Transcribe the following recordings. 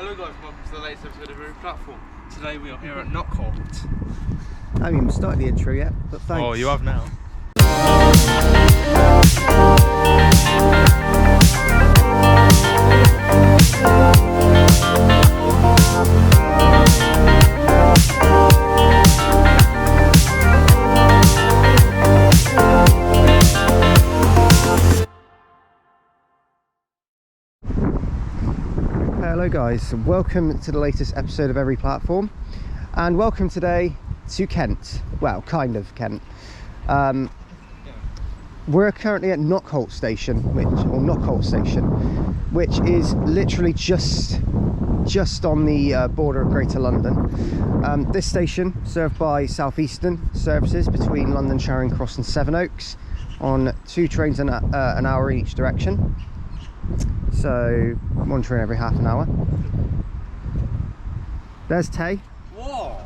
Hello guys, welcome to the latest episode of Every Platform. Today we are here at Knockholt. I haven't even started the intro yet, but thanks. Oh, you have now. Hello guys, welcome to the latest episode of Every Platform, and welcome today to Kent. Well, kind of Kent. We're currently at Knockholt Station, which is literally just on the border of Greater London. This station served by Southeastern services between London, Charing Cross and Sevenoaks on 2 trains an hour in each direction. So 1 train every half an hour. There's Tay. Whoa.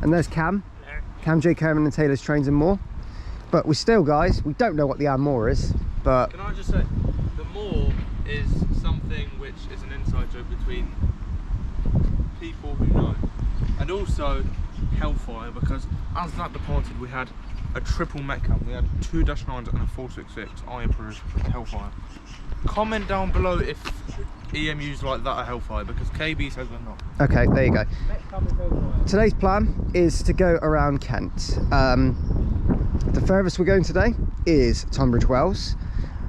And there's Cam. Cam, J. Kerman and Taylor's Trains and More. But we still, guys, we don't know what the Moor is, but... Can I just say, the Moor is something which is an inside joke between people who know. And also Hellfire, because as that departed we had a triple Metcalf. We had 2 -9s and a 466 I approved with Hellfire. Comment down below if EMUs like that are Hellfire, because KB says they're not. Okay, there you go. Today's plan is to go around Kent. The furthest we're going today is Tunbridge Wells.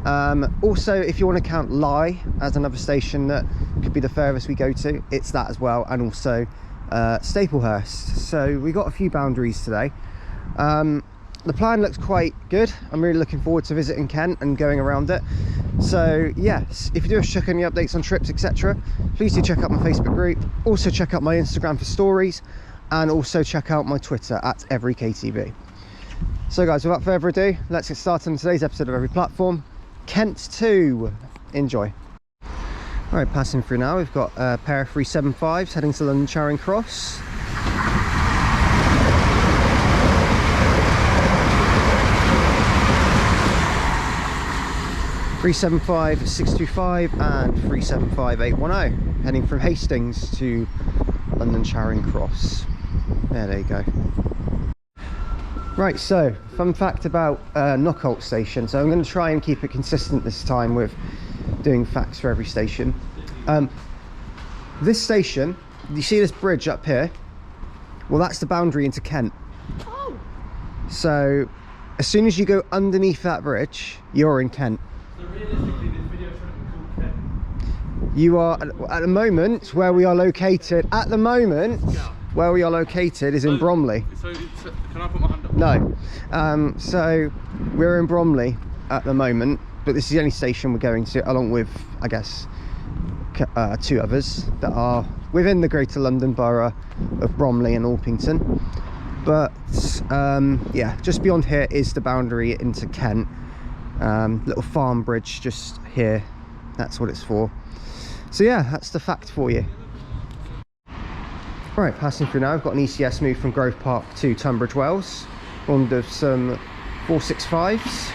Also, if you want to count Leigh as another station that could be the furthest we go to, it's that as well, and also Staplehurst. So we got a few boundaries today. The plan looks quite good. I'm really looking forward to visiting Kent and going around it. So yes, if you do wish to check any updates on trips, etc., please do check out my Facebook group. Also check out my Instagram for stories, and also check out my Twitter at EveryKTV. So guys, without further ado, let's get started on today's episode of Every Platform, Kent 2. Enjoy. All right, passing through now, we've got a pair of 375s heading to London Charing Cross. 375 625 and 375 810 heading from Hastings to London Charing Cross. There you go. Right, so fun fact about Knockholt Station. So I'm going to try and keep it consistent this time with doing facts for every station. This station, you see this bridge up here? Well, that's the boundary into Kent. Oh. So as soon as you go underneath that bridge, you're in Kent. So realistically, this video shouldn't be called Kent. You are at the moment where we are located. At the moment, where we are located is in Bromley. So can I put my hand up? No. So we're in Bromley at the moment, but this is the only station we're going to, along with, I guess, 2 others that are within the Greater London borough of Bromley and Orpington. But yeah, just beyond here is the boundary into Kent. Little farm bridge just here, that's what it's for. So yeah, that's the fact for you. Right, passing through now, I've got an ECS move from Grove Park to Tunbridge Wells, formed of some 465s.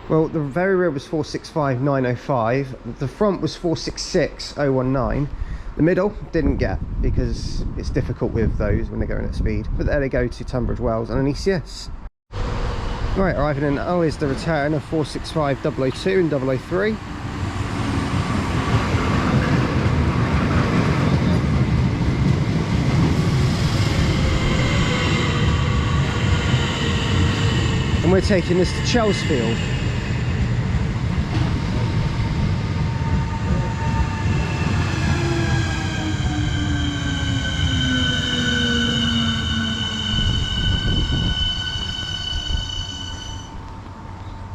Well, the very rear was 465-905, the front was 466-019. The middle didn't get, because it's difficult with those when they're going at speed. But there they go to Tunbridge Wells and an ECS. Right, arriving in now is the return of 465-002 and 003. And we're taking this to Chelsfield.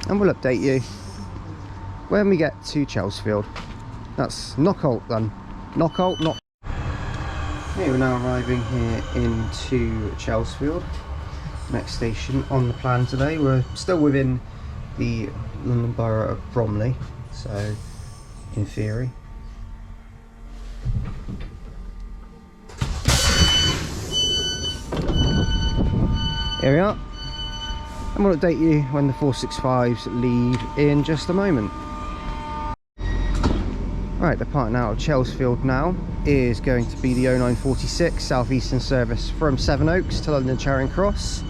And we'll update you when we get to Chelsfield. That's Knockholt then. Knockholt, not. Okay, we're now arriving here into Chelsfield. Next station on the plan today. We're still within the London borough of Bromley, so in theory. Here we are. And we'll update you when the 465s leave in just a moment. Right, departing out of Chelsfield now is going to be the 0946 Southeastern service from Sevenoaks to London Charing Cross.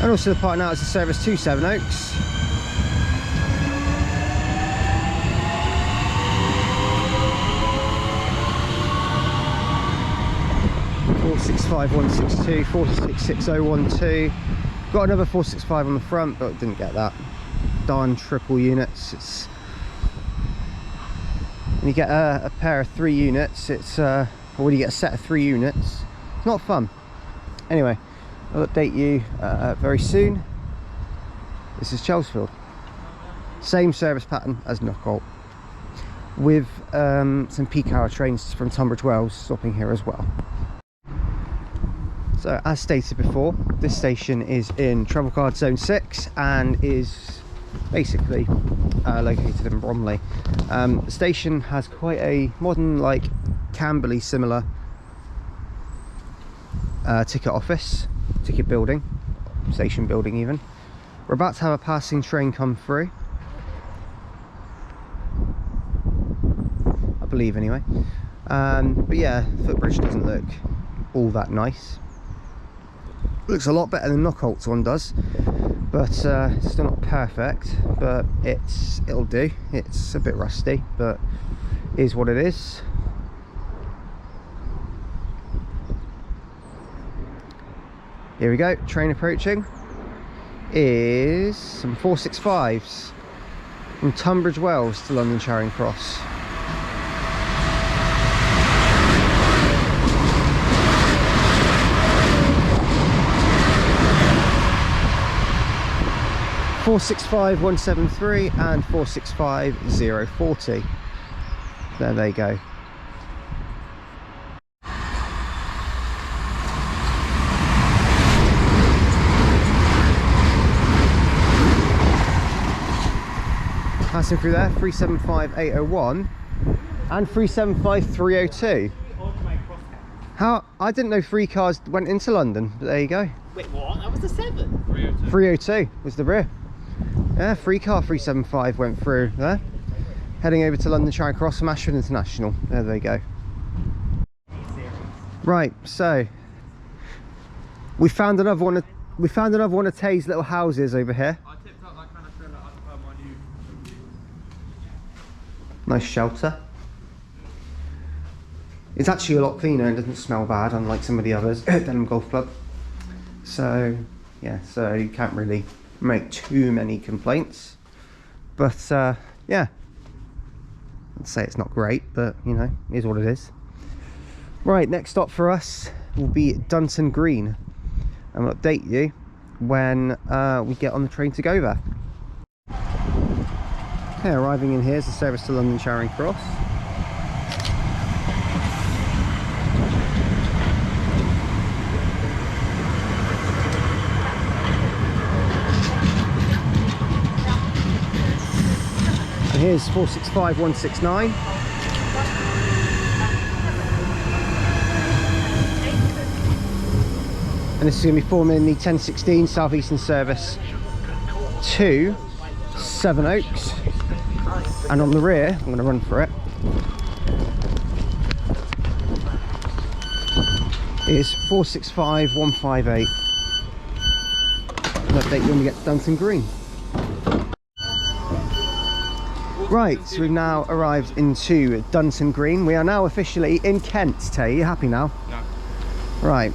And also departing out as a service to Sevenoaks. .465 162, 466012. Got another 465 on the front, but didn't get that. Darn triple units. It's when you get a pair of 3 units, it's or when you get a set of 3 units, it's not fun. Anyway, I'll update you very soon. This is Chelsfield. Same service pattern as Knockholt, with some peak hour trains from Tunbridge Wells stopping here as well. So as stated before, this station is in travel card zone 6 and is basically located in Bromley. The station has quite a modern, like Camberley similar ticket office, ticket building, station building even. We're about to have a passing train come through, I believe anyway. But yeah, footbridge doesn't look all that nice. Looks a lot better than Knockholt's one does, but it's still not perfect, but it'll do. It's a bit rusty, but is what it is. Here we go, train approaching is some 465s from Tunbridge Wells to London Charing Cross. .465 173 and 465 040. There they go. Passing through there, 375801 and 375302. How? I didn't know 3 cars went into London, but there you go. Wait, what? That was the 7? 302. 302 was the rear. Yeah, 3 car 375 went through there. Heading over to London Charing Cross from Ashford International. There they go. Right, so we found another one of Tay's little houses over here. I tipped up that kind of trailer as per my new. Nice shelter. It's actually a lot cleaner and doesn't smell bad, unlike some of the others at Denham Golf Club. So yeah, so you can't really make too many complaints, but yeah, I'd say it's not great, but you know, it is what it is. Right, next stop for us will be Dunton Green, and we'll update you when we get on the train to go there. Okay, arriving in here is the service to London Charing Cross. Here's 465 169. And this is going to be forming the 1016 Southeastern service to Sevenoaks. And on the rear, I'm going to run for it, is 465 158. An update when we get to Dunton Green. Right, so we've now arrived into Dunton Green. We are now officially in Kent. Tay, are you happy now? No. Right.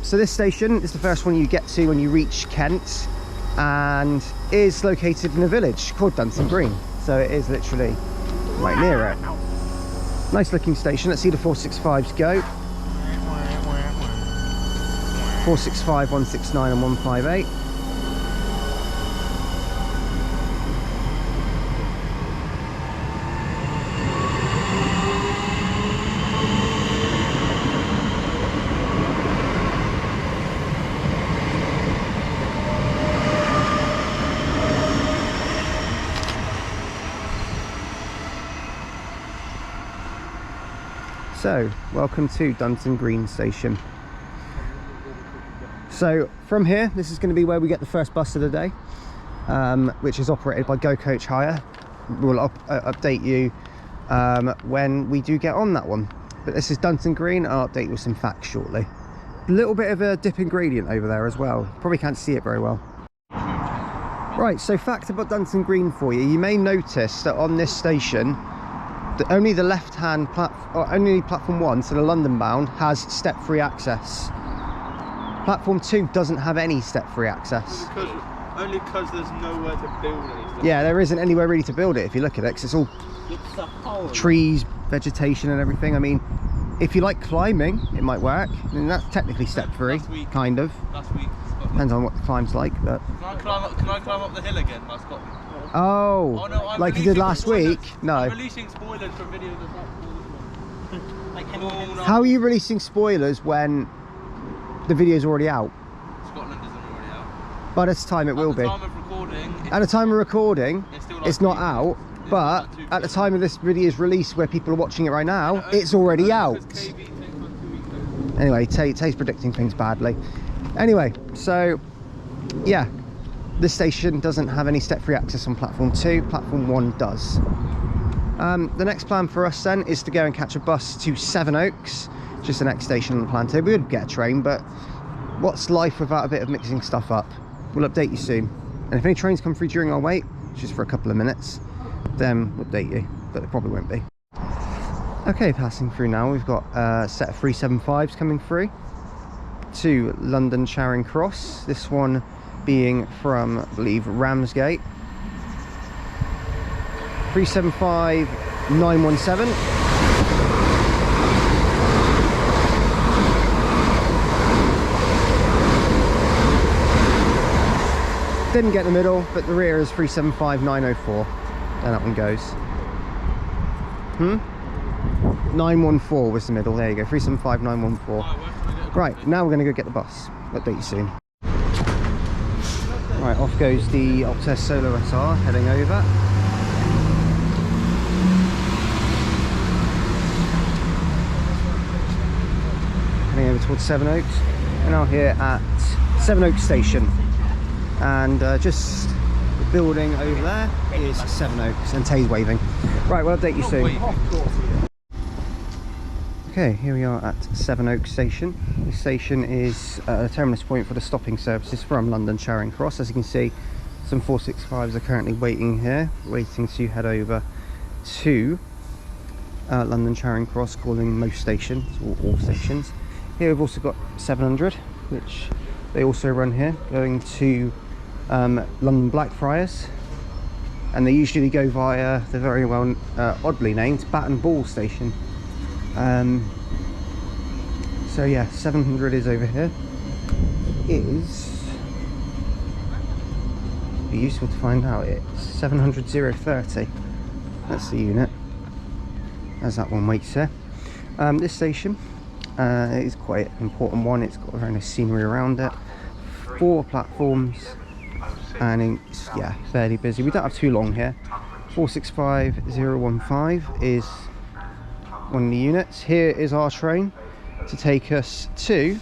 So this station is the first one you get to when you reach Kent, and is located in a village called Dunton Green. So it is literally right near it. Nice looking station. Let's see the 465s go. 465, 169 and 158. So, welcome to Dunton Green station. So, from here, this is going to be where we get the first bus of the day, which is operated by Go Coach Hire. We'll update you when we do get on that one. But this is Dunton Green. I'll update you with some facts shortly. A little bit of a dip in gradient over there as well. Probably can't see it very well. Right, so fact about Dunton Green for you. You may notice that on this station, only the left-hand platform, only platform 1, so the London bound, has step-free access. Platform 2 doesn't have any step-free access. Only because there's nowhere to build anything. Yeah, there isn't anywhere really to build it if you look at it, because it's all trees, vegetation and everything. I mean, if you like climbing, it might work. I mean, that's technically step-free, kind of. Last week, Scotland. Depends on what the climb's like, but... Can I climb up the hill again, like Scotland? Oh, no, like you did last week? No. I'm releasing spoilers from videos of that. How are you releasing spoilers when the video's already out? Scotland isn't already out. By this time it will be. At the time of recording, at the time of recording, it's not like out, but at the time of this video's release where people are watching it right now, it's already out. Anyway, Tay's predicting things badly. Anyway, so yeah, this station doesn't have any step-free access on platform 2, platform 1 does. The next plan for us then is to go and catch a bus to Sevenoaks, just the next station on the plan too. We would get a train, but what's life without a bit of mixing stuff up? We'll update you soon. And if any trains come through during our wait, just for a couple of minutes, then we'll update you, but it probably won't be. Okay, passing through now, we've got a set of 375s coming through to London Charing Cross. This one being from, I believe, Ramsgate. 375 917. Didn't get the middle, but the rear is 375 904. And that one goes. 914 was the middle. There you go. 375 914. Right, now we're going to go get the bus. Update you soon. Right, off goes the Optus Solo SR, heading over. Heading over towards Sevenoaks. We're now here at Sevenoaks Station. And just the building over there is Sevenoaks, and Tay's waving. Right, we'll update you soon. Okay, here we are at Sevenoaks Station. This station is a terminus point for the stopping services from London Charing Cross. As you can see, some 465s are currently waiting here, waiting to head over to London Charing Cross, calling most stations, or all stations. Here we've also got 700, which they also run here, going to London Blackfriars, and they usually go via the very well oddly named Bat and Ball station. So yeah, 700 is over here. Be useful to find out. It's 700 030. That's the unit, as that one waits here. This station is quite an important one. It's got a very nice scenery around it, 4 platforms, and it's, yeah, fairly busy. We don't have too long here. 465 015 is one of the units. Here is our train to take us to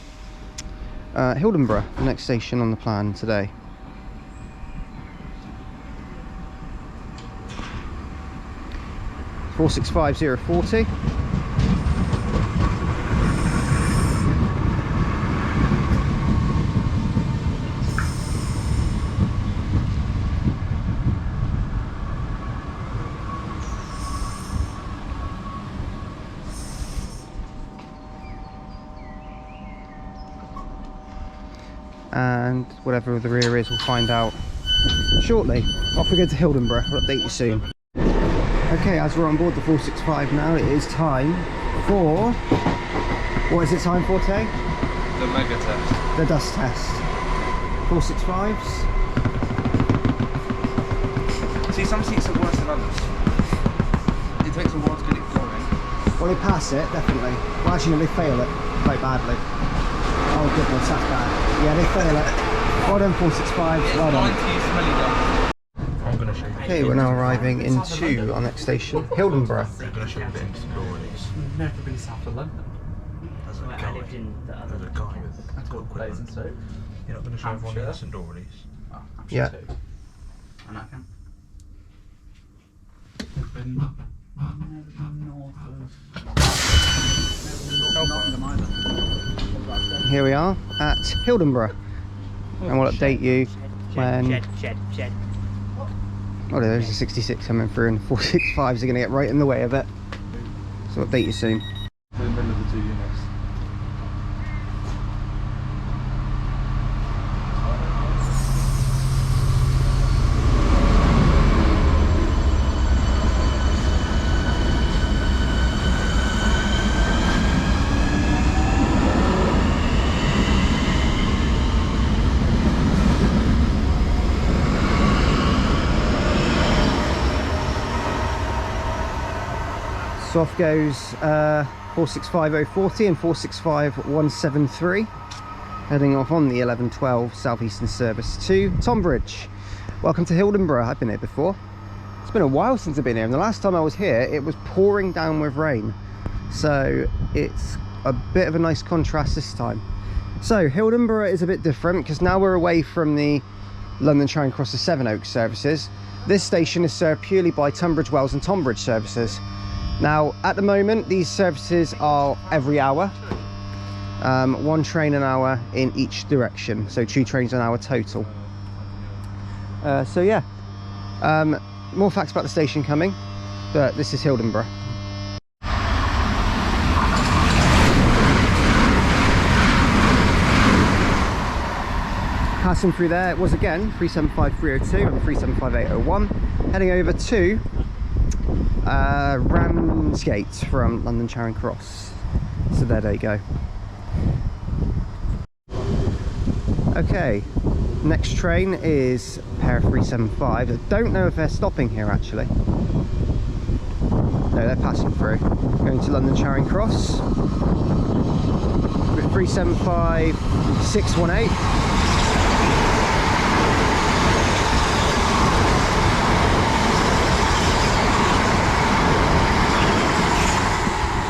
Hildenborough, the next station on the plan today. (465 040). And whatever the rear is, we'll find out shortly. Off we go to Hildenborough. We'll update you soon. Okay, as we're on board the 465 now, it is time for... What is it time for, Tay? The mega test. The dust test. 465s. See, some seats are worse than others. It takes a while to get it going. Well, they pass it, definitely. Well, actually, no, they fail it quite badly. Oh goodness, that's bad. Yeah, they fail it. Well done, 465. Well done. 90 smelly done. I'm going to show you. Okay, we're now arriving into our next station, Hildenborough. I've never been south of London. I lived in the other guy with Basingstoke. You're not going to show everyone the St Dorleys. Yeah. And I can. I've been north of Nottingham either. Here we are at Hildenborough, and we'll update you when. Shed. Oh, there's a 66 coming through, and 465s are going to get right in the way of it. So I'll update you soon. In the middle of the two units. So off goes 465040 and 465173, heading off on the 1112 Southeastern service to Tonbridge. Welcome to Hildenborough. I've been here before. It's been a while since I've been here, and the last time I was here it was pouring down with rain, so it's a bit of a nice contrast this time. So Hildenborough is a bit different because now we're away from the London Charing Cross to Sevenoaks services. This station is served purely by Tunbridge Wells and Tonbridge services. Now, at the moment, these services are every hour, one train an hour in each direction, so 2 trains an hour total. So yeah, more facts about the station coming, but this is Hildenborough. Passing through there, it was again 375302 and 375801, heading over to Ramsgate from London Charing Cross. So there they go. Okay, next train is pair 375. I don't know if they're stopping here actually. No, they're passing through. Going to London Charing Cross with 375 618.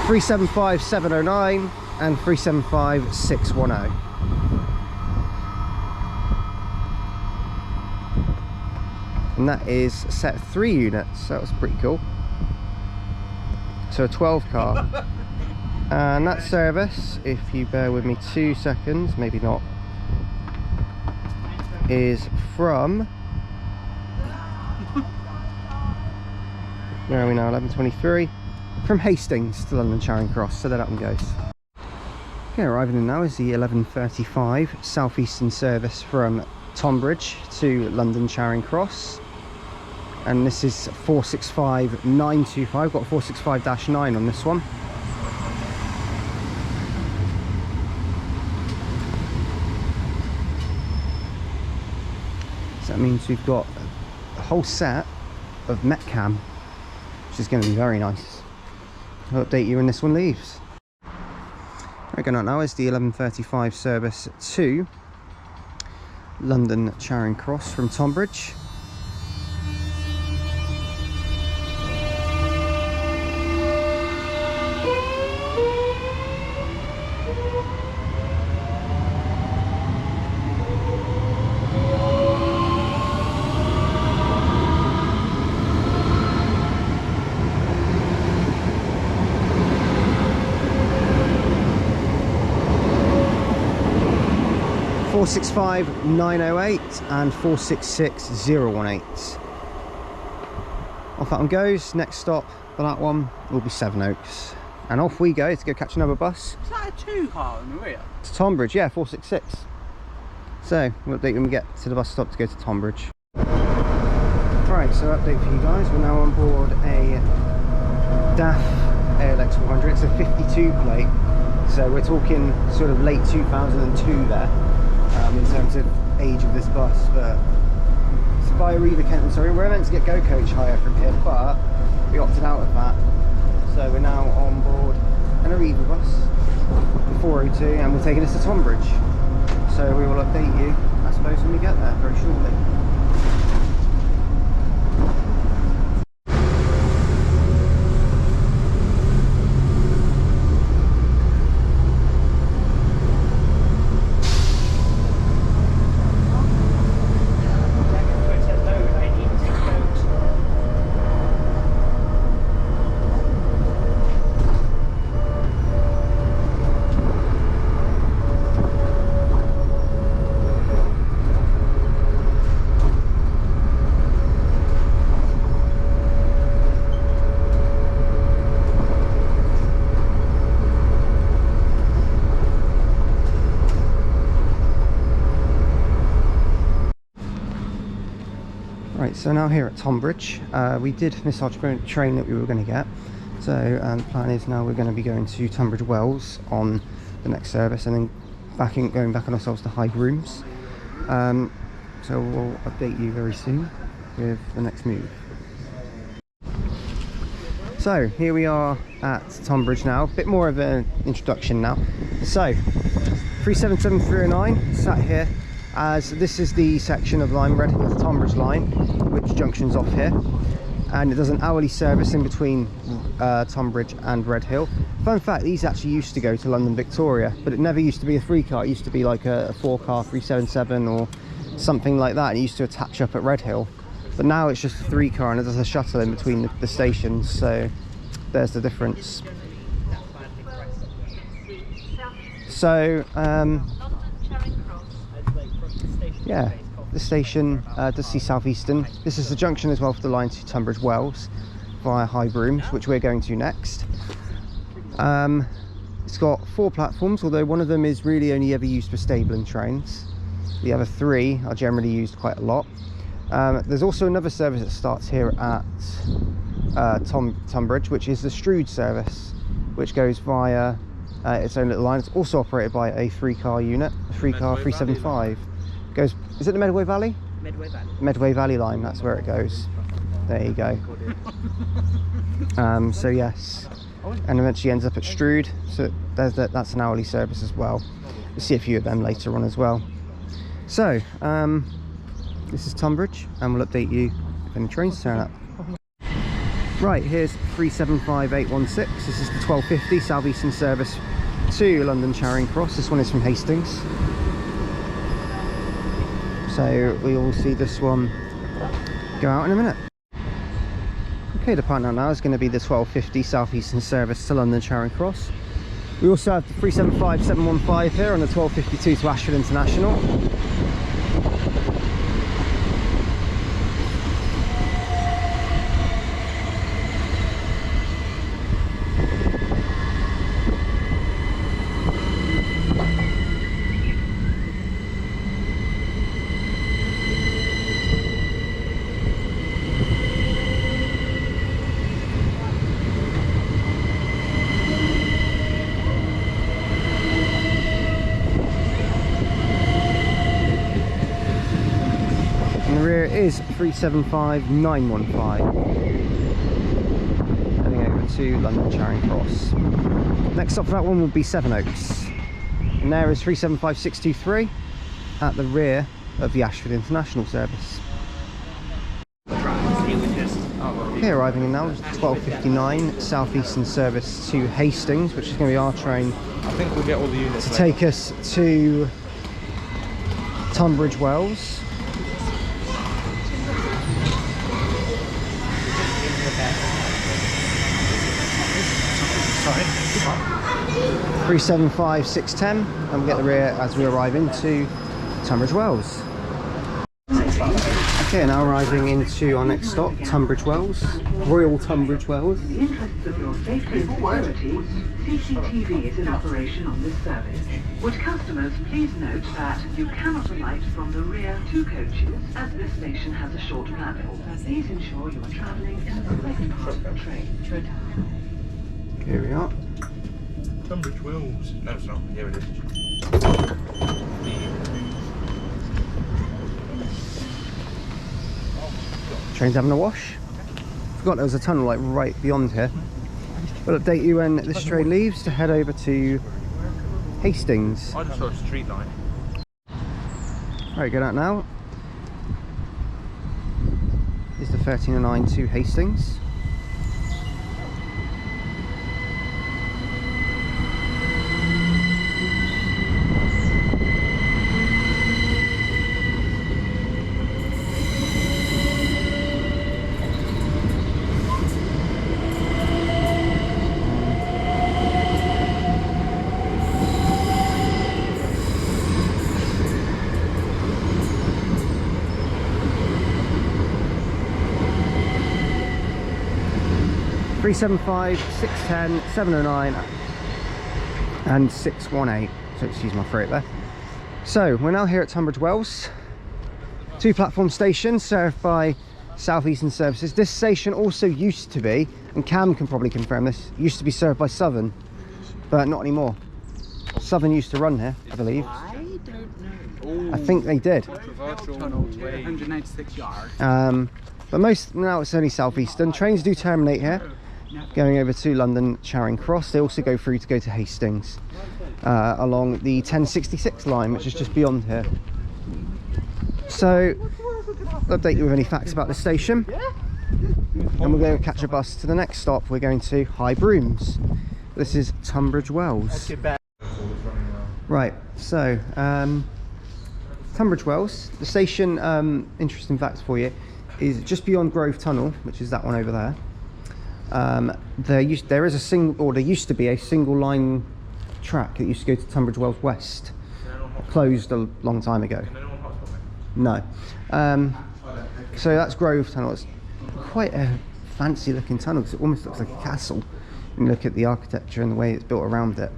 375 709 and 375 610. And that is set 3 units. That was pretty cool. So a 12 car. And that service, if you bear with me 2 seconds, maybe not, is from, where are we now, 11:23, from Hastings to London Charing Cross. So there that one goes. Okay, arriving in now is the 11:35 Southeastern service from Tonbridge to London Charing Cross, and this is 465925. Got 465-9 on this one. So that means we've got a whole set of Metcam, which is going to be very nice. I'll update you when this one leaves. We're going on now is the 11:35 service to London Charing Cross from Tonbridge. Four 465-908 and 466-018. Off that one goes. Next stop for that one will be Sevenoaks. And off we go to go catch another bus. Is that a 2 car in the rear? To Tonbridge, yeah, 466. So we'll update when we get to the bus stop to go to Tonbridge. Right, so update for you guys. We're now on board a DAF ALX 400. It's a 52 plate. So we're talking sort of late 2002 there. In terms of age of this bus, but it's by Arriva Kent. Sorry, we're meant to get Go Coach hire from here, but we opted out of that. So we're now on board an Arriva bus, the 402, and we're taking us to Tonbridge. So we will update you, I suppose, when we get there very shortly. Right, so now here at Tonbridge, we did miss our train that we were going to get. So the plan is now we're going to be going to Tunbridge Wells on the next service, and then going back on ourselves to High Brooms. So we'll update you very soon with the next move. So here we are at Tonbridge now, a bit more of an introduction now. So 377-309 sat here, as this is the section of line Red Hill to Tonbridge line, which junctions off here, and it does an hourly service in between Tonbridge and Red Hill. Fun fact, these actually used to go to London Victoria, but it never used to be a 3-car. It used to be like a 4-car 377 or something like that, and it used to attach up at Red Hill. But now it's just a 3-car, and it does a shuttle in between the stations, so there's the difference. So yeah, the station does see Southeastern. This is the junction as well for the line to Tunbridge Wells via High Brooms, which we're going to next. It's got 4 platforms, although one of them is really only ever used for stabling trains. The other 3 are generally used quite a lot. There's also another service that starts here at Tonbridge, which is the Strood service, which goes via its own little line. It's also operated by a 3-car unit, a 3-car 375. Goes, is it the Medway Valley? Medway Valley. Medway Valley line, that's where it goes. There you go. So yes, and eventually ends up at Strood. So that's an hourly service as well. We'll see a few of them later on as well. So this is Tonbridge, and we'll update you if any trains turn up. Right, here's 375816. This is the 1250 Southeastern service to London Charing Cross. This one is from Hastings. So we will see this one go out in a minute. Okay, the partner now is going to be the 1250 Southeastern service to London Charing Cross. We also have the 375715 here on the 1252 to Ashford International. Is 375915 heading over to London Charing Cross. Next stop for that one will be Sevenoaks, and there is 375623 at the rear of the Ashford International service. Okay, arriving in now is 1259 Southeastern service to Hastings, which is going to be our train. I think we'll get all the units to take us to Tunbridge Wells. Sorry. 375610, and we'll get the rear as we arrive into Tunbridge Wells. Okay, now arriving into our next stop, Tunbridge Wells, Royal Tunbridge Wells. In the interests of your safety and security, CCTV is in operation on this service. Would customers please note that you cannot alight from the rear 2 coaches, as this station has a short platform. Please ensure you are travelling in the correct part of the train. Here we are. Tunbridge Wells. No, it's not. Here it is. Train's having a wash. Forgot there was a tunnel like right beyond here. We'll update you when this train leaves to head over to Hastings. I just saw a street line. Right, get out now. Is the 1309 to Hastings. Three 755, 610, 709 and 618. So excuse my throat there. So we're now here at Tunbridge Wells. 2 platform stations served by Southeastern services. This station also used to be, and Cam can probably confirm this, used to be served by Southern, but not anymore. Southern used to run here, I believe. I don't know. I think they did. 196 yards. But now it's only Southeastern. Trains do terminate here, going over to London Charing Cross. They also go through to go to Hastings along the 1066 line, which is just beyond here. So, I'll update you with any facts about the station. And we're going to catch a bus to the next stop. We're going to High Brooms. This is Tunbridge Wells. Right, so Tunbridge Wells. The station, interesting facts for you, is just beyond Grove Tunnel, which is that one over there. There used to be a single line track that used to go to Tunbridge Wells West. Closed a long time ago. No. So that's Grove Tunnel. It's quite a fancy looking tunnel because it almost looks like a castle. You look at the architecture and the way it's built around it.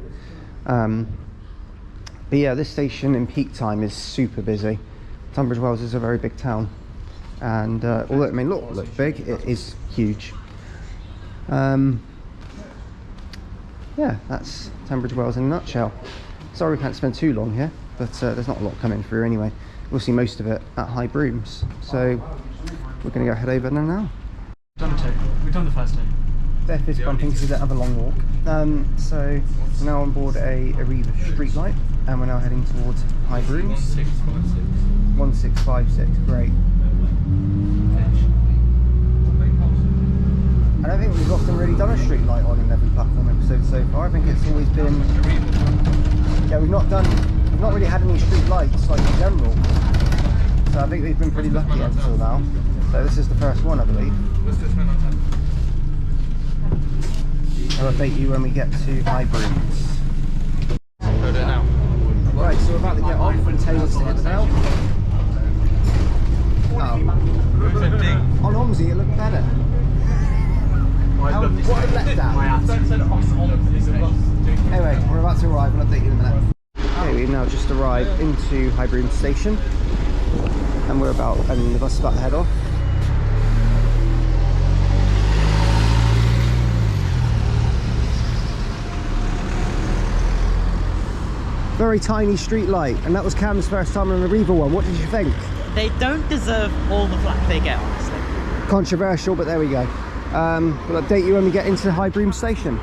But yeah, this station in peak time is super busy. Tunbridge Wells is a very big town, and although it may look big, it is huge. Yeah, that's Tunbridge Wells in a nutshell. Sorry we can't spend too long here, but there's not a lot coming through anyway. We'll see most of it at High Brooms. So we're going to go head over there now. We've done the first day. They're fist bumping because we don't have a long walk. So we're now on board a Arriva streetlight, and we're now heading towards High Brooms. 1656, great. I don't think we've often really done a streetlight on in every platform episode so far. I think it's always been, yeah, we've not really had any street lights like in general. So I think we've been pretty lucky until now. So this is the first one, I believe. I'll update you when we get to High Brooms. Right, so we're about to get off and Taylor's to hit the bell. Oh. On Omsey it looked better. What a letdown. Anyway, we're about to arrive, I'll update you in a minute. Okay, we've now just arrived into High Brooms station, and the bus is about to head off. Very tiny street light, and that was Cam's first time on the Arriva one. What did you think? They don't deserve all the flack they get, honestly. Controversial, but there we go. We'll update you when we get into High Brooms station.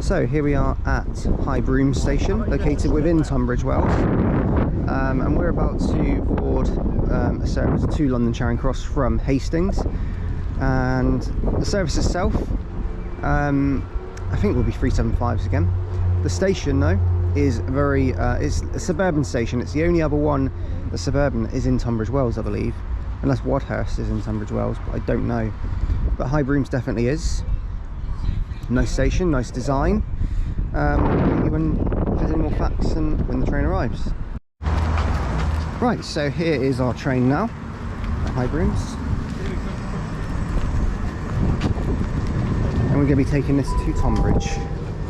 So here we are at High Brooms station, located within Tunbridge Wells, and we're about to board a service to London Charing Cross from Hastings. And the service itself, I think will be 375s again. The station though is very it's a suburban station. It's the only other one the suburban is in Tunbridge Wells, I believe, unless Wadhurst is in Tunbridge Wells, but I don't know. But High Brooms definitely is. Nice station, nice design. When there's any more facts and when the train arrives. Right, so here is our train now at High Brooms, and we're going to be taking this to Tonbridge.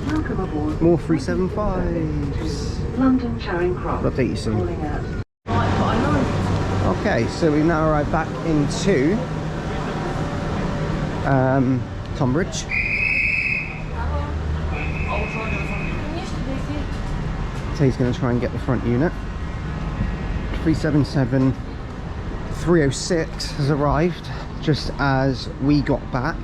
Welcome aboard. More 375s. London Charing Cross. I'll update you soon. Calling at Okay, so we've now arrived back into Tonbridge. So he's going to try and get the front unit. 377-306 has arrived just as we got back.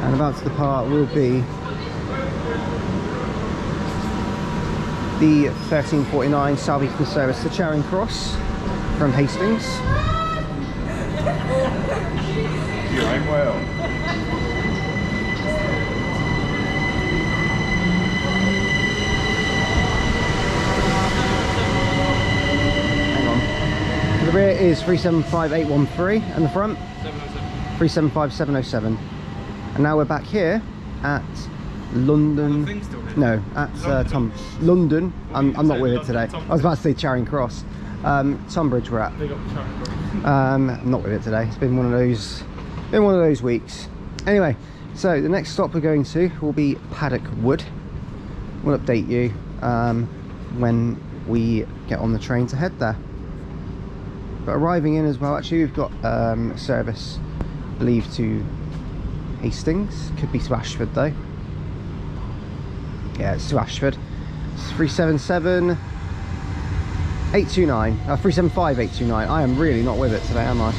And about to depart will be the 1349 Southeastern service to Charing Cross from Hastings. You ain't well. Hang on. The rear is 375813 and the front 375707. And now we're back here at London. No, at London. I'm not with it today. I was about to say Charing Cross. Tonbridge we're at. I'm not with it today. It's been one of those weeks. Anyway, so the next stop we're going to will be Paddock Wood. We'll update you when we get on the train to head there. But arriving in as well, actually we've got service, I believe, to Hastings. Could be to Ashford though. Yeah, it's to Ashford. It's 377 829, 375 829. I am really not with it today, am I?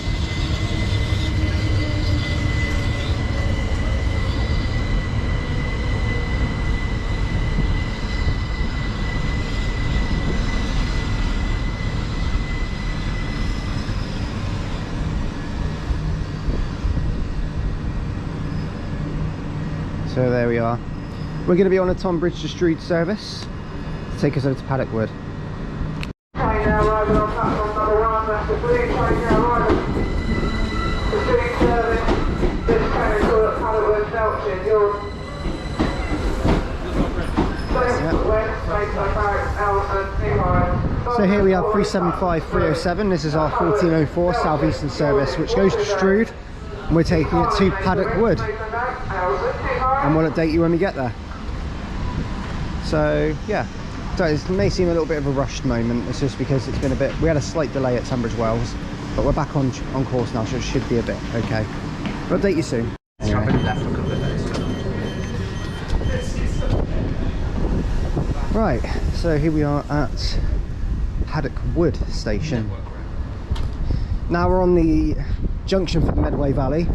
So there we are. We're going to be on a Tonbridge to Strood service to take us over to Paddock Wood. Train now arriving on platform number 1, that's the blue train now arriving. The Strood service, this train is called at Paddock Wood, Junction. Yours. So here we have 375 307. This is our 1404 Southeastern service, which goes to Strood, and we're taking it to Paddock Wood, and we'll update you when we get there. So yeah, so it may seem a little bit of a rushed moment. It's just because it's been a bit, we had a slight delay at Tunbridge Wells, but we're back on course now, so it should be a bit okay. We'll update you soon. Anyway. Right, so here we are at Paddock Wood station. Now we're on the junction for the Medway Valley,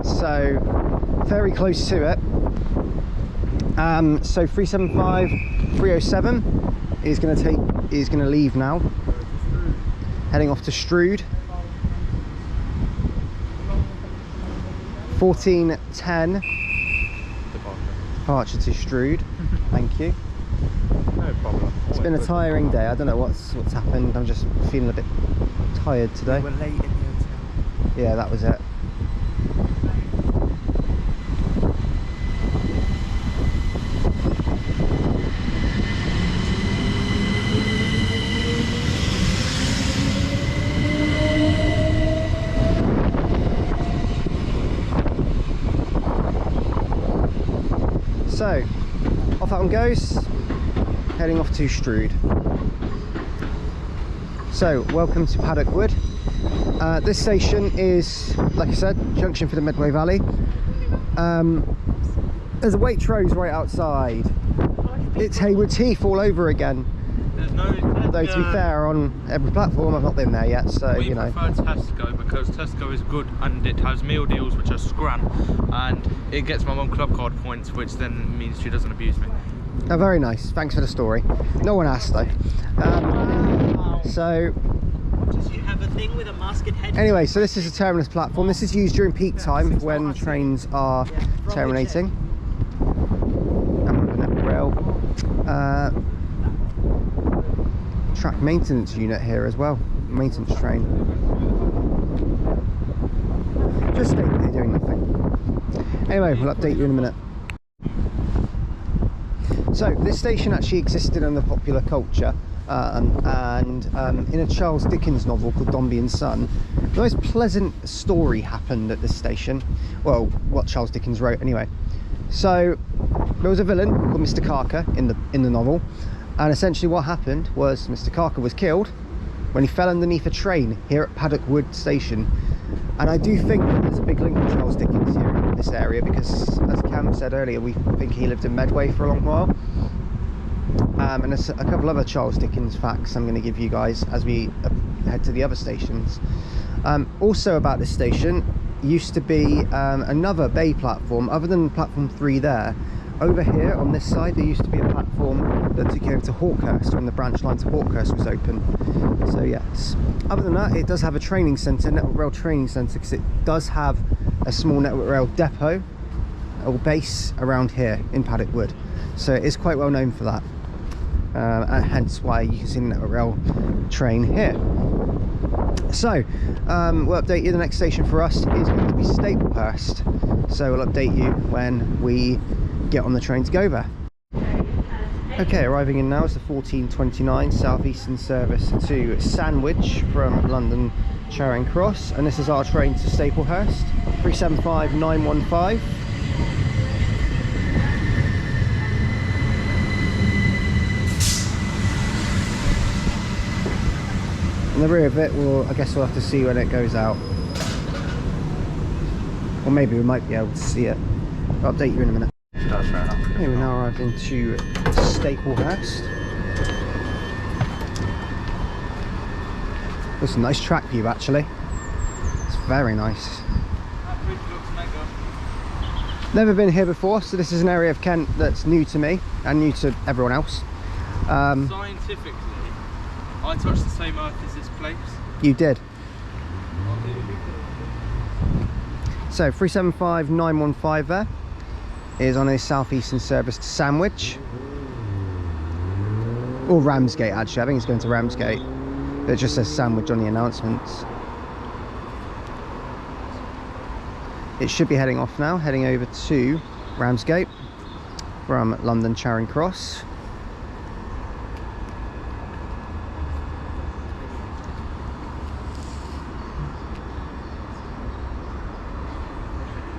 so very close to it. So 375 307 is going to leave now, heading off to Strood. 1410 departure to Strood. Thank you. No problem. It's been a tiring day. I don't know what's happened. I'm just feeling a bit tired today. We were late in the hotel. Yeah, that was it. So, off that one goes, heading off to Strood. So, welcome to Paddock Wood. This station is, like I said, junction for the Medway Valley. There's a Waitrose right outside. It's Haywards Heath all over again. There's no... Though to be fair, on every platform I've not been there yet, so we you know. prefer Tesco because Tesco is good and it has meal deals which are scran, and it gets my mum club card points, which then means she doesn't abuse me. Oh, very nice. Thanks for the story. No one asked though. So Does you have a thing with a masket head? anyway, so this is a terminus platform. This is used during peak time when trains are terminating. And we're on the rail. Track maintenance unit here as well. Maintenance train. Just stay there doing nothing. Anyway, we'll update you in a minute. So this station actually existed in the popular culture, and in a Charles Dickens novel called Dombey and Son, the most pleasant story happened at this station. Well, what Charles Dickens wrote anyway. So there was a villain called Mr. Carker in the novel, and essentially what happened was Mr. Carker was killed when he fell underneath a train here at Paddock Wood station. And I do think that there's a big link with Charles Dickens here in this area, because as Cam said earlier, we think he lived in Medway for a long while. And there's a couple other Charles Dickens facts I'm going to give you guys as we head to the other stations. Also about this station, used to be another bay platform other than platform 3 there. Over here on this side there used to be a platform that took you over to Hawkhurst when the branch line to Hawkhurst was open. So yes, other than that, it does have a training centre, Network Rail training centre, because it does have a small Network Rail depot or base around here in Paddock Wood. So it is quite well known for that, and hence why you can see the Network Rail train here. So we'll update you. The next station for us is going to be Staplehurst, so we'll update you when we get on the train to go there. Okay, arriving in now is the 1429 Southeastern service to Sandwich from London Charing Cross, and this is our train to Staplehurst, 375 915. And the rear of it, I guess we'll have to see when it goes out. Or maybe we might be able to see it. I'll update you in a minute. That's fair enough. Okay, we're now arrived into Staplehurst. It's a nice track view actually. It's very nice. That bridge looks mega. Never been here before, so this is an area of Kent that's new to me and new to everyone else. Scientifically, I touched the same earth as this place. You did. So 375915 there is on a Southeastern service to Sandwich. Or Ramsgate actually, I think it's going to Ramsgate. It just says Sandwich on the announcements. It should be heading off now, heading over to Ramsgate from London Charing Cross.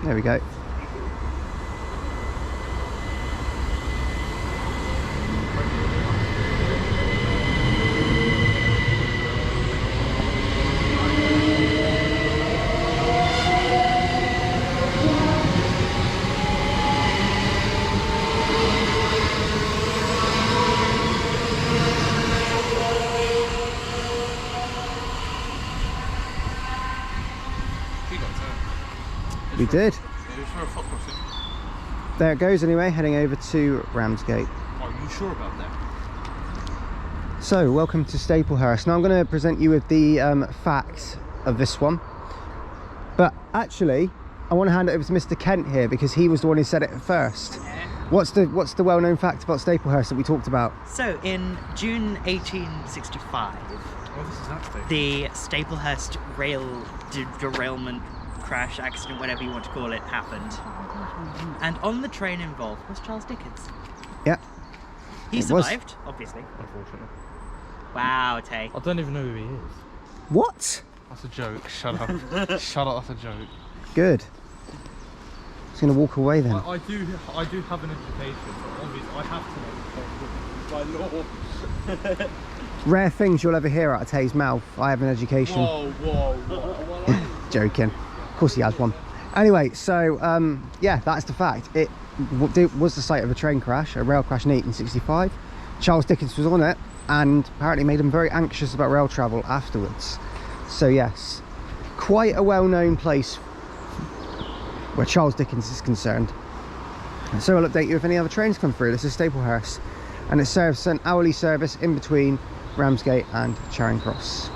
There we go. We did. There it goes anyway, heading over to Ramsgate. Are you sure about that? So, welcome to Staplehurst. Now I'm going to present you with the facts of this one. But actually, I want to hand it over to Mr. Kent here because he was the one who said it first. What's the well-known fact about Staplehurst that we talked about? So, in June 1865, the Staplehurst rail derailment, crash, accident, whatever you want to call it, happened. And on the train involved was Charles Dickens. Yeah. He survived, obviously. Unfortunately. Wow, Tay. I don't even know who he is. What? That's a joke. Shut up. Shut up, that's a joke. Good. He's going to walk away then. I do have an education, but obviously I have to by law. Rare things you'll ever hear out of Tay's mouth. I have an education. Whoa. Joking. Of course he has one. Anyway, so yeah, that's the fact. It was the site of a train crash, a rail crash in 1865. Charles Dickens was on it and apparently made him very anxious about rail travel afterwards. So yes, quite a well-known place where Charles Dickens is concerned. So I'll update you if any other trains come through. This is Staplehurst and it serves an hourly service in between Ramsgate and Charing Cross.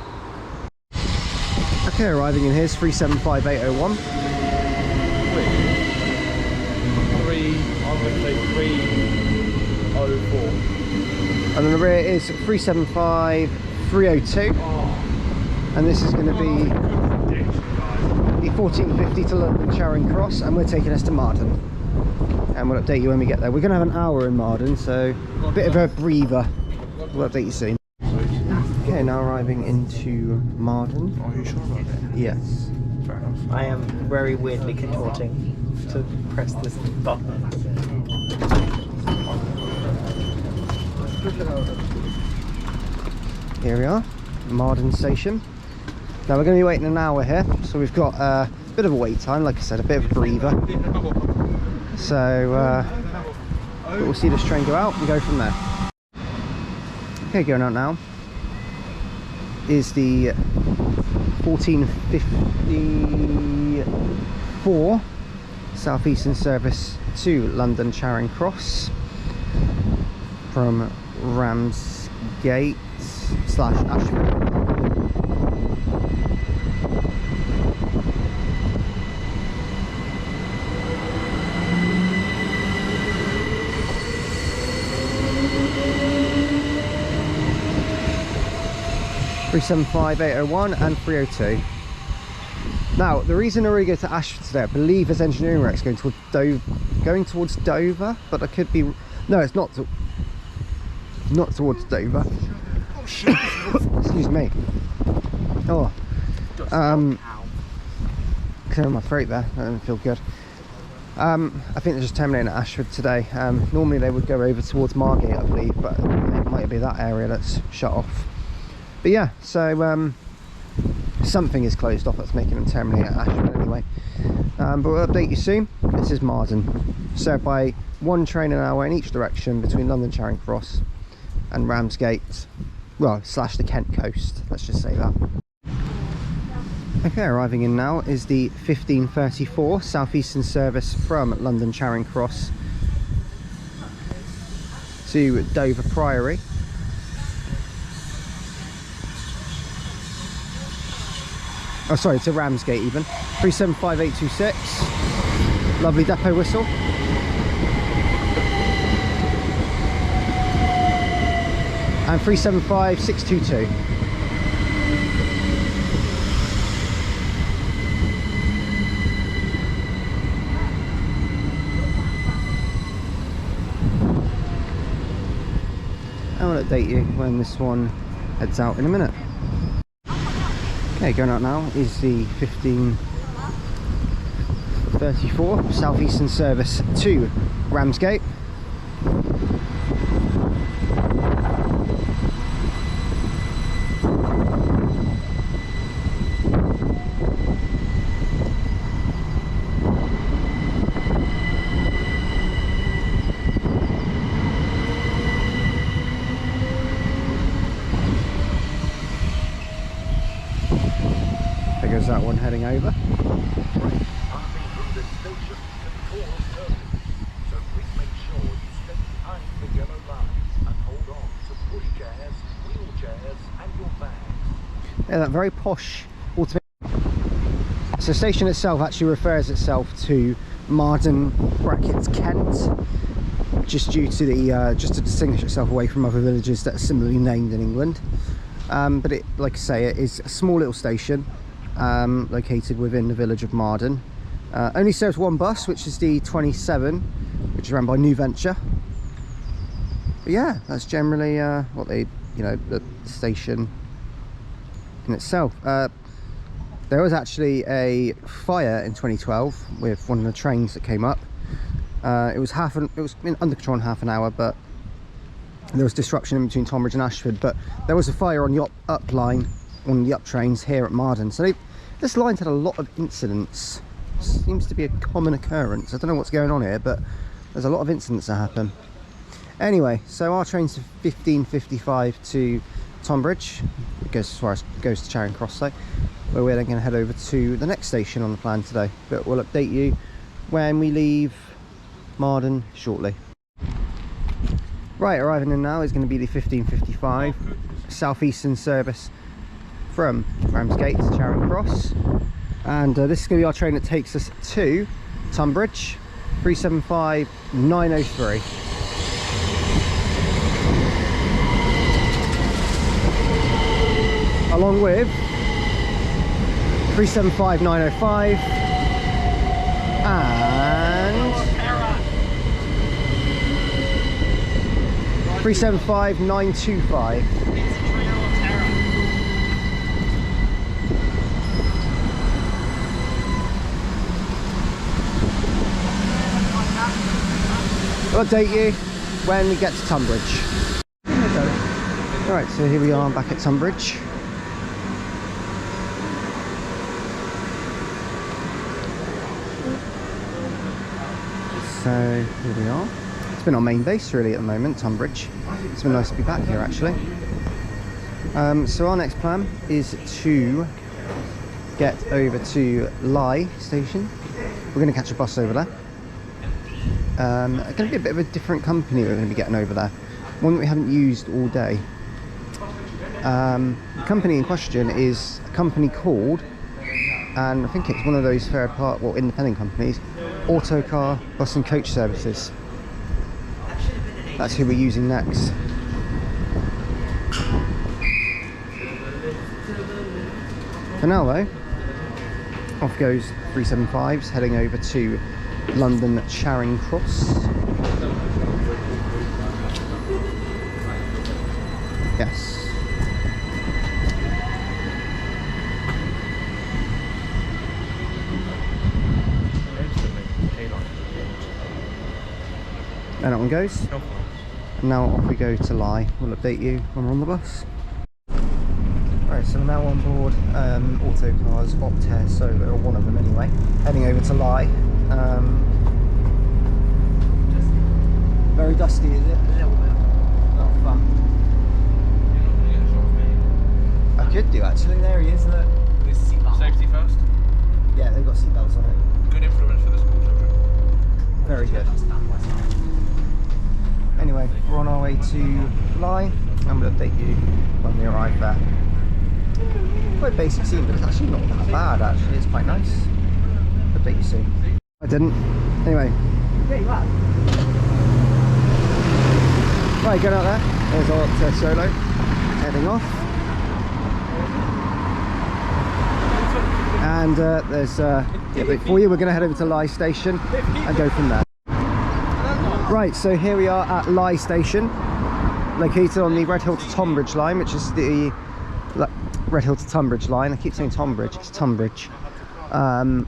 Okay, arriving in here is 375801. I'm going to say 304. And then the rear is 375302. And this is going to be the 1450 to London Charing Cross, and we're taking us to Marden. And we'll update you when we get there. We're going to have an hour in Marden, so a bit of a breather. We'll update you soon. Okay, now arriving into Marden. Are you sure about that? Yes. Fair enough. I am very weirdly contorting to press this button. Here we are, Marden Station. Now we're going to be waiting an hour here, so we've got a bit of a wait time, like I said, a bit of a breather. So we'll see this train go out and go from there. Okay, going out now is the 1454 Southeastern service to London Charing Cross from Ramsgate / Ashford. (375) and 302. Now, the reason I really go to Ashford today, I believe there's engineering works going towards Dover, but I could be. No, it's not. Not towards Dover. Oh shit! Excuse me. Oh. Clearing my throat there. That didn't feel good. I think they're just terminating at Ashford today. Normally they would go over towards Margate, I believe, but it might be that area that's shut off. But yeah, so something is closed off that's making them terminate at Ashford anyway. But we'll update you soon. This is Marden, served by 1 train an hour in each direction between London Charing Cross and Ramsgate, well, / the Kent coast, let's just say that. Okay, arriving in now is the 1534 Southeastern service from London Charing Cross to Dover Priory. Oh, sorry, to Ramsgate even. 375826. Lovely depot whistle. And 375622. I will update you when this one heads out in a minute. Okay, going out now is the 1534 Southeastern service to Ramsgate. There's that one heading over. Yeah, that very posh automated. So the station itself actually refers itself to Marden brackets Kent, just due to the just to distinguish itself away from other villages that are similarly named in England. But it, like I say, it is a small little station. Located within the village of Marden. Only serves 1 bus, which is the 27, which is run by New Venture. But yeah, that's generally what they, the station in itself. There was actually a fire in 2012 with one of the trains that came up. It was under control in half an hour, but there was disruption in between Tonbridge and Ashford. But there was a fire on the up line, on the up trains here at Marden. So this line's had a lot of incidents. Seems to be a common occurrence. I don't know what's going on here, but there's a lot of incidents that happen. Anyway, so our train's 1555 to Tonbridge. It goes as far as goes to Charing Cross, though, where we're then going to head over to the next station on the plan today. But we'll update you when we leave Marden shortly. Right, arriving in now is going to be the 1555 Southeastern service from Ramsgate to Charing Cross, and this is going to be our train that takes us to Tonbridge. 375903. Along with 375905 and 375925. I'll update you when we get to Tonbridge. Alright, so here we are back at Tonbridge. So here we are. It's been our main base really at the moment, Tonbridge. It's been nice to be back here actually. So our next plan is to get over to Leigh station. We're going to catch a bus over there. Going to be a bit of a different company we're going to be getting over there, one that we haven't used all day. The company in question is a company called, and I think it's one of those independent companies, Autocar Bus and Coach Services. That's who we're using next. For now though, off goes 375s heading over to London Charing Cross. Yes. And that one goes. And now off we go to Leigh. We'll update you when we're on the bus. Right, so we're now on board Autocars Optare Solo, or one of them anyway, heading over to Leigh. Very dusty, is it? A little bit. Not fun. I could do actually, there he is, look. With seatbelt. Safety first. Yeah, they've got seatbelts on it. Good influence for the school children. Very good. Anyway, we're on our way to Leigh, and we'll update you when we arrive there. Quite basic scene, but it's actually not that bad actually, it's quite nice. Update you soon. I didn't. Anyway. Yeah, you are. Right, going out there. There's our Optare Solo, heading off. And there's the update for you. We're going to head over to Leigh Station and go from there. Right, so here we are at Leigh Station, located on the Redhill to Tonbridge line, which is the Redhill to Tunbridge line. I keep saying Tonbridge, it's Tonbridge. And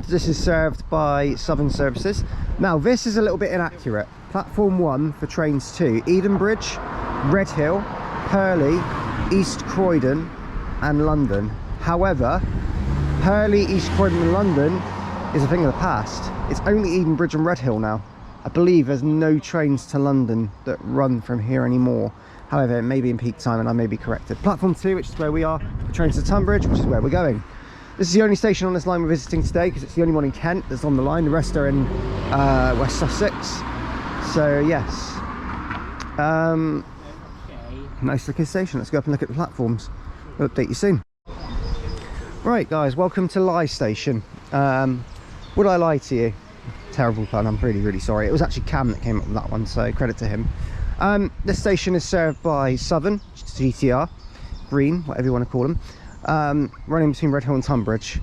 this is served by Southern services. Now, this is a little bit inaccurate. Platform 1 for trains to Edenbridge, Redhill, Purley, East Croydon and London. However, Purley, East Croydon and London is a thing of the past. It's only Edenbridge and Redhill now. I believe there's no trains to London that run from here anymore. However, it may be in peak time and I may be corrected. Platform 2, which is where we are, for trains to Tonbridge, which is where we're going. This is the only station on this line we're visiting today because it's the only one in Kent that's on the line. The rest are in West Sussex. So yes, nice looking station. Let's go up and look at the platforms. We'll update you soon. Right guys, welcome to Leigh Station. Would I lie to you? Terrible pun, I'm really sorry. It was actually Cam that came up with that one, so credit to him. This station is served by Southern, GTR, Green, whatever you want to call them, running between Redhill and Tonbridge.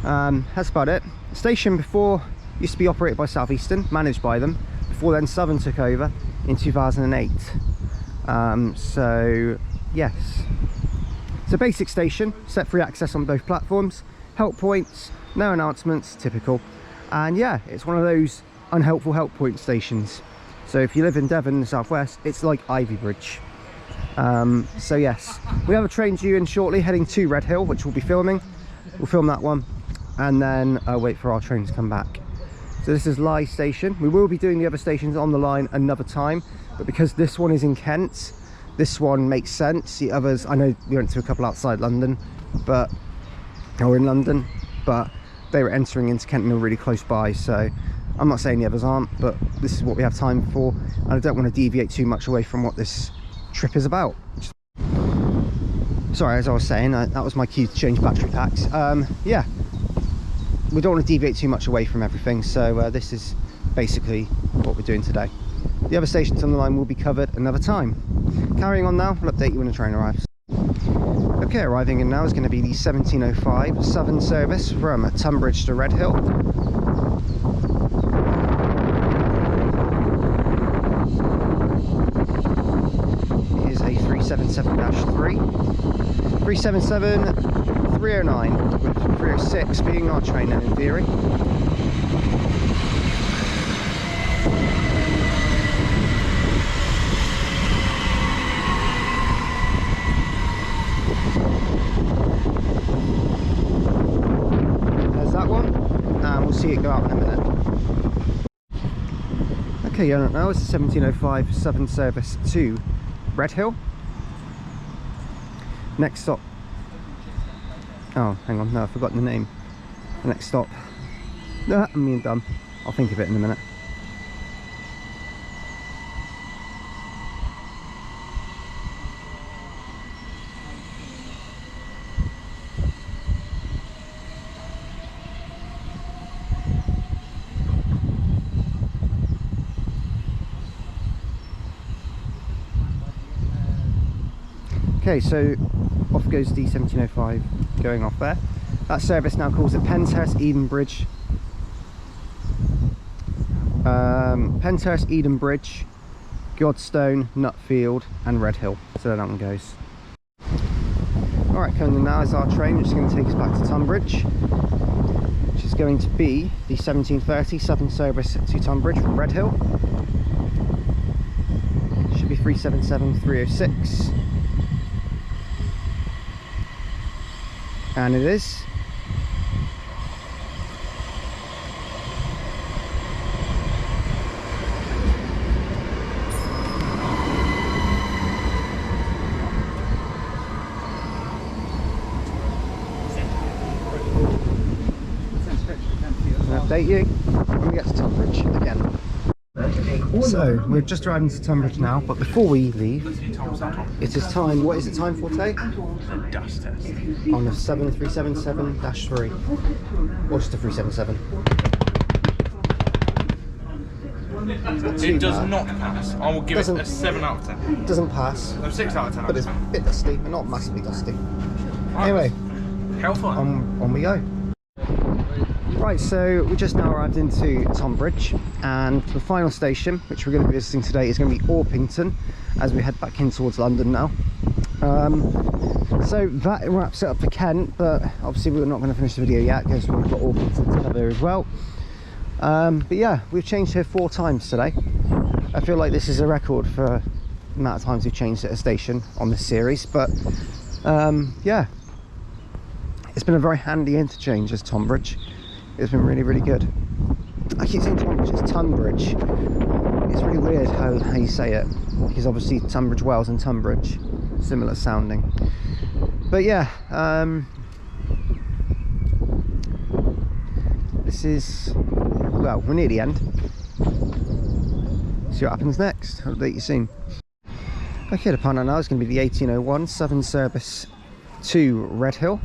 That's about it. The station before used to be operated by Southeastern, managed by them. Before then, Southern took over in 2008. So yes, it's a basic station, set free access on both platforms, help points, no announcements, typical. And yeah, it's one of those unhelpful help point stations. So if you live in Devon in the southwest, it's like Ivy Bridge. So yes, we have a train due in shortly heading to Redhill, which we'll be filming. We'll film that one and then wait for our train to come back. So this is Leigh Station. We will be doing the other stations on the line another time, but because this one is in Kent, this one makes sense. The others, I know we went to a couple outside London, but or in London, but they were entering into Kent and they're really close by. So I'm not saying the others aren't, but this is what we have time for, and I don't want to deviate too much away from what this trip is about. Sorry, as I was saying, that was my cue to change battery packs. Yeah, we don't want to deviate too much away from everything, so this is basically what we're doing today. The other stations on the line will be covered another time. Carrying on now, we'll update you when the train arrives. Okay, arriving in now is going to be the 1705 Southern service from Tonbridge to Redhill. It is a 377-3. 377-309, with 306 being our train then in theory. There's that one, and we'll see it go out in a minute. Okay, now it's the 1705 Southern service to Redhill. Next stop, oh hang on, no, I've forgotten the name. The next stop, I'm being dumb, I'll think of it in a minute. Okay, so off goes the 1705 going off there. That service now calls at Penshurst, Edenbridge, Godstone, Nutfield and Redhill. So that one goes. Alright, coming in now is our train, which is going to take us back to Tonbridge, which is going to be the 1730 Southern service to Tonbridge from Redhill. Should be 377-306. And it is. I'll update you when we get to Tonbridge again. So we're just arriving to Tonbridge now, but before we leave, it is time. What is it time for today? A dust test. On the 7377-3, or just a 377. It does not pass. I will give it a 7 out of 10. Doesn't pass, No, 6 out of 10. but it's a bit dusty, but not massively dusty. Anyway, Hellfire. on we go. Right, so we just now arrived into Tonbridge, and the final station, which we're going to be visiting today, is going to be Orpington, as we head back in towards London now. So that wraps it up for Kent, but obviously we're not going to finish the video yet because we've got Orpington to cover as well. But yeah, we've changed here 4 times today. I feel like this is a record for the amount of times we've changed at a station on this series, but yeah, it's been a very handy interchange as Tonbridge. It's been really, really good. I keep saying Tonbridge, it's Tunbridge. It's really weird how you say it, because obviously Tunbridge Wells and Tonbridge, similar sounding. But yeah, this is, well, we're near the end. See what happens next. I'll update you soon. Okay, the partner now is going to be the 1801 Southern service to Redhill.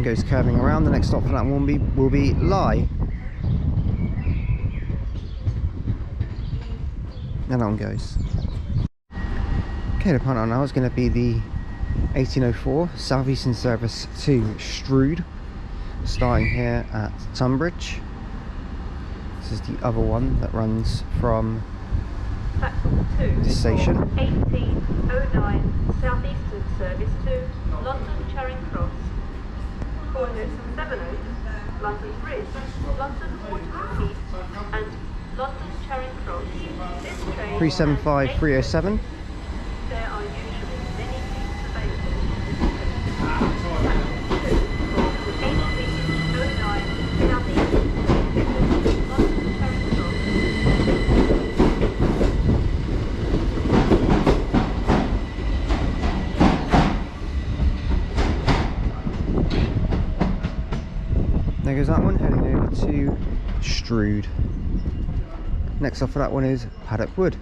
Goes curving around. The next stop for that one will be Leigh. And that one goes. Okay, the partner now is going to be the 1804 Southeastern service to Strood, starting here at Tonbridge. This is the other one that runs from this station. 1809 Southeastern service to London Charing Cross. Coordinates from Sevenoaks, London Bridge, London Waterloo East, and London Charing Cross. This train 375 307. There are usually many seats available. 1809 Southeastern to London Charing Cross. There goes that one, heading over to Strood. Next off for that one is Paddock Wood.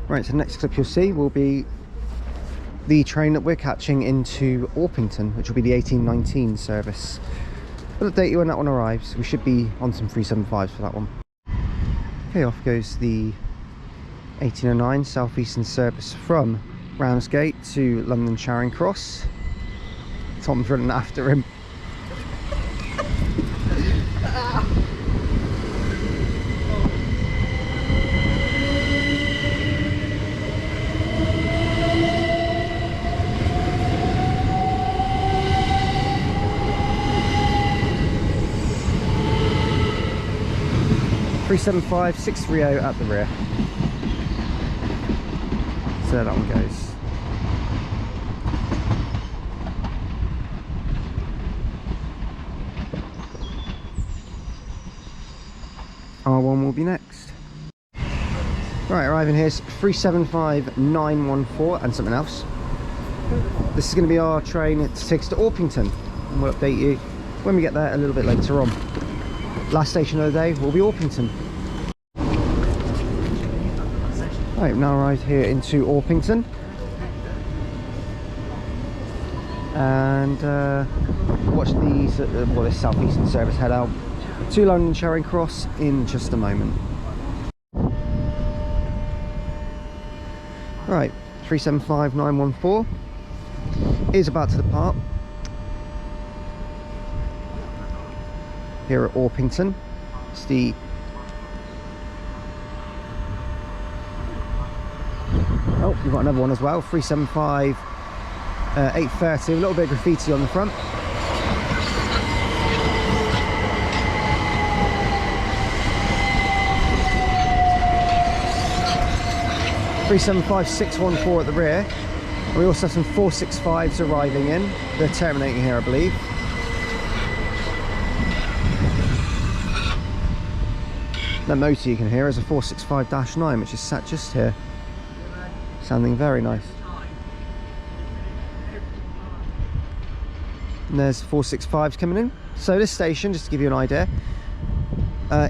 Right, so the next clip you'll see will be the train that we're catching into Orpington, which will be the 1819 service. I'll update you when that one arrives. We should be on some 375s for that one. Okay, off goes the 1809 Southeastern service from Ramsgate to London Charing Cross. Tom's running after him. .375 630 at the rear. So there that one goes. R1 will be next. Right, arriving here is 375 914 and something else. This is going to be our train to take us to Orpington, and we'll update you when we get there a little bit later on. Last station of the day will be Orpington. Right, we've now arrived here into Orpington, and watch these this Southeastern service head out to London Charing Cross in just a moment. Right, 375914 is about to depart. Here at Orpington. It's the oh, we've got another one as well, 375 830, a little bit of graffiti on the front. $375,614 at the rear. We also have some 465s arriving in. They're terminating here, I believe. That motor you can hear is a 465-9, which is sat just here. Sounding very nice. And there's 465s coming in. So this station, just to give you an idea,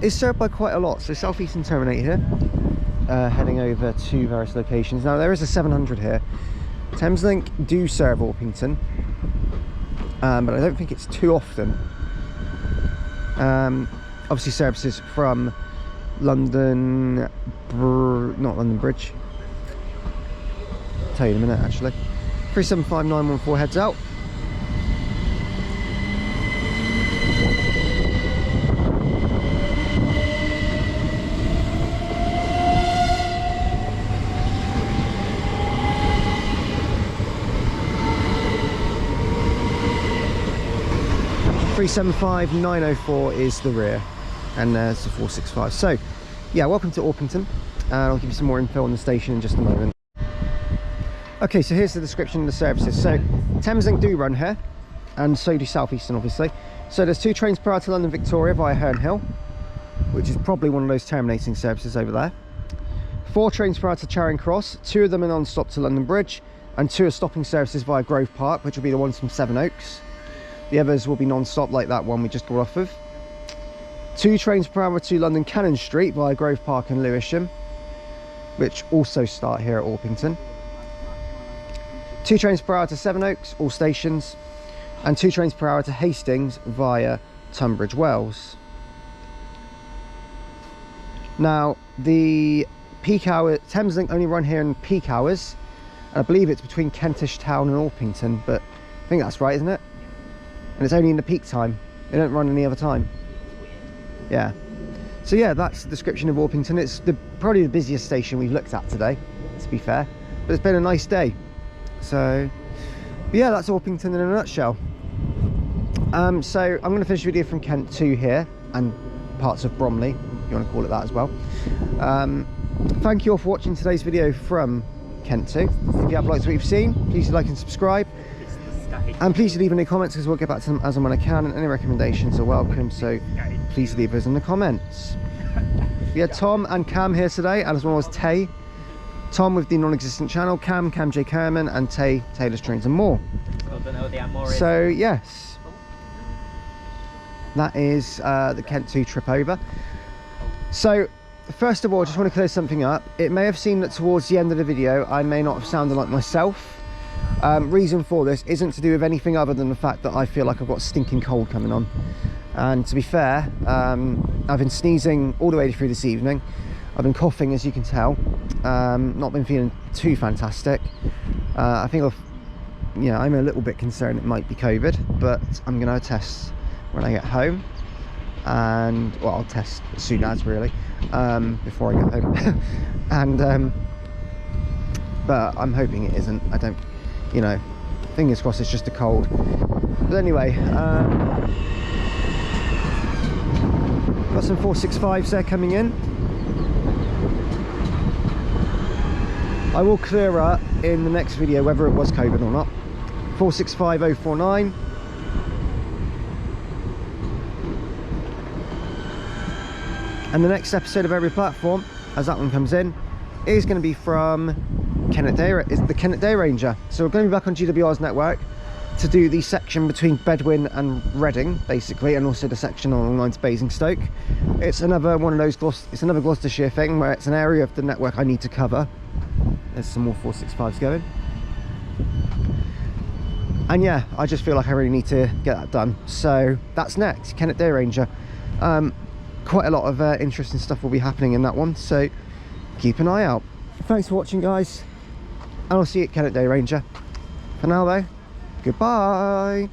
is served by quite a lot. So Southeastern terminate here, heading over to various locations. Now there is a 700 here. Thameslink do serve Orpington, but I don't think it's too often. Obviously services from London, not London Bridge. I'll tell you in a minute actually. 375914 heads out. $375,904 is the rear, and there's the 465. So yeah, welcome to Orpington. I'll give you some more info on the station in just a moment. Okay, so here's the description of the services. So Thameslink do run here, and so do Southeastern obviously. So there's 2 trains per hour to London Victoria via Herne Hill, which is probably one of those terminating services over there. 4 trains per hour to Charing Cross, 2 of them are non-stop to London Bridge, and 2 are stopping services via Grove Park, which will be the ones from Sevenoaks. The others will be non-stop like that one we just got off of. 2 trains per hour to London Cannon Street via Grove Park and Lewisham, which also start here at Orpington. 2 trains per hour to Sevenoaks, all stations, and 2 trains per hour to Hastings via Tunbridge Wells. Now the peak hour, Thameslink only run here in peak hours, and I believe it's between Kentish Town and Orpington, but I think that's right, isn't it? And it's only in the peak time. They don't run any other time. Yeah. So yeah, that's the description of Orpington. It's probably the busiest station we've looked at today, to be fair. But it's been a nice day. So yeah, that's Orpington in a nutshell. So I'm going to finish the video from Kent 2 here, and parts of Bromley, if you want to call it that as well. Thank you all for watching today's video from Kent 2. If you have liked what you've seen, please like and subscribe. And please leave any comments, because we'll get back to them as and when I can, and any recommendations are welcome, so please leave us in the comments. We had Tom and Cam here today, and as well as Tay. Tom with the non-existent channel, Cam J. Kerman, and Tay, Taylor's Trains and More. So yes, that is the Kent 2 trip over. So first of all, I just want to clear something up. It may have seemed that towards the end of the video I may not have sounded like myself. Reason for this isn't to do with anything other than the fact that I feel like I've got a stinking cold coming on. And to be fair, I've been sneezing all the way through this evening. I've been coughing, as you can tell. Not been feeling too fantastic. I think I'm a little bit concerned it might be COVID, but I'm going to test when I get home. And well, I'll test as soon as, really, before I get home. And but I'm hoping it isn't. I don't, fingers crossed it's just a cold. But anyway, got some 465s there coming in. I will clear up in the next video whether it was COVID or not. 465049. And the next episode of every platform, as that one comes in, is going to be from the Kennet Day Ranger. So we're going to be back on GWR's network to do the section between Bedwin and Reading, basically, and also the section along the line to Basingstoke. It's another one of those, it's another Gloucestershire thing where it's an area of the network I need to cover. There's some more 465s going. And yeah, I just feel like I really need to get that done. So that's next, Kennet Day Ranger. Quite a lot of interesting stuff will be happening in that one, so keep an eye out. Thanks for watching, guys. and I'll see you at Kennet Day Ranger. For now though, goodbye.